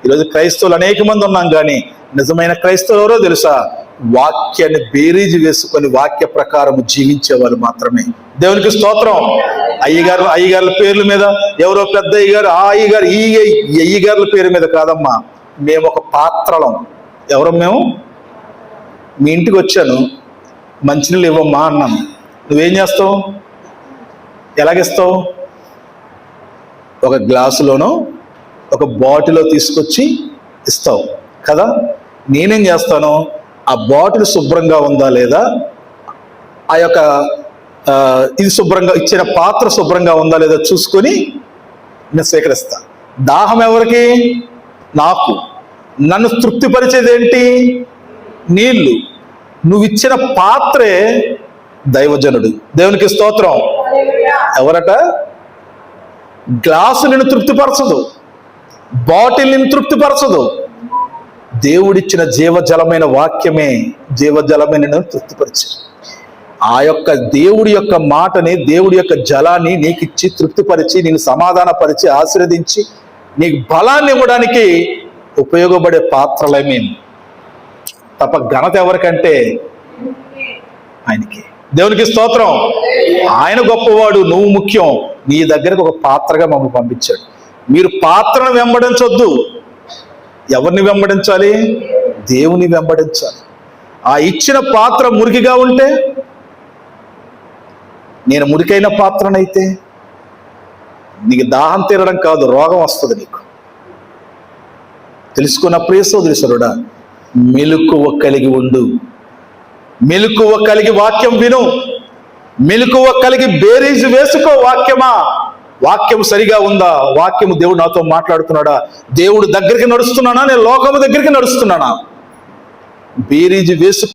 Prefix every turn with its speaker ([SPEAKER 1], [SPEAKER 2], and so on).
[SPEAKER 1] ఈరోజు క్రైస్తవులు అనేక మంది ఉన్నాం, కానీ నిజమైన క్రైస్తవులు ఎవరో తెలుసా? వాక్యాన్ని బేరీజు వేసుకొని వాక్య ప్రకారం జీవించే వాళ్ళు మాత్రమే. దేవునికి స్తోత్రం. అయ్యగారుల పేర్ల మీద, ఎవరో పెద్ద అయ్యగారు, ఆ అయ్యగారు, ఈ అయ్యగారుల పేరు మీద కాదమ్మా. మేము ఒక పాత్రలం. ఎవరు మేము? మీ ఇంటికి వచ్చాను, మంచినీళ్ళు ఇవ్వమ్మా అన్నాను. నువ్వేం చేస్తావు? ఎలాగిస్తావు? ఒక గ్లాసులోనో ఒక బాటిల్లో తీసుకొచ్చి ఇస్తావు కదా. నేనేం చేస్తాను? ఆ బాటిల్ శుభ్రంగా ఉందా లేదా, ఆ యొక్క ఇది శుభ్రంగా, ఇచ్చిన పాత్ర శుభ్రంగా ఉందా లేదా చూసుకొని నేను స్వీకరిస్తా. దాహం ఎవరికి? నాకు. నన్ను తృప్తిపరిచేది ఏంటి? నీళ్లు. నువ్వు ఇచ్చిన పాత్రే దైవజనుడు. దేవునికి స్తోత్రం. ఎవరట? గ్లాసు నిన్ను తృప్తిపరచదు, బాటిల్ నిన్ను తృప్తిపరచదు. దేవుడిచ్చిన జీవజలమైన వాక్యమే జీవజలమే నిన్ను తృప్తిపరిచి, ఆ యొక్క దేవుడి యొక్క మాటని, దేవుడి యొక్క జలాన్ని నీకు ఇచ్చి తృప్తిపరిచి, నేను సమాధానపరిచి, ఆశీర్వదించి నీకు బలాన్ని ఇవ్వడానికి ఉపయోగపడే పాత్రలే మేము. తప్ప ఘనత ఎవరికంటే ఆయనకి. దేవునికి స్తోత్రం. ఆయన గొప్పవాడు, నువ్వు ముఖ్యం. నీ దగ్గరకు ఒక పాత్రగా మమ్మల్ని పంపించాడు. మీరు పాత్రను వెంబడించొద్దు. ఎవరిని వెంబడించాలి? దేవుని వెంబడించాలి. ఆ ఇచ్చిన పాత్ర మురికిగా ఉంటే, నేను మురికైన పాత్రనైతే నీకు దాహం తీరడం కాదు, రోగం వస్తుంది నీకు. తెలుసుకున్న ప్రియ సోదరుడా, మెలకువ కలిగి ఉండు. మెలకువ కలిగి వాక్యం విను. మెలకువ కలిగి బేరీజు వేసుకో. వాక్యం సరిగా ఉందా? వాక్యము దేవుడు నాతో మాట్లాడుతున్నాడా? దేవుడు దగ్గరికి నడుస్తున్నానా? నేను లోకము దగ్గరికి నడుస్తున్నానా? బేరీజు వేసు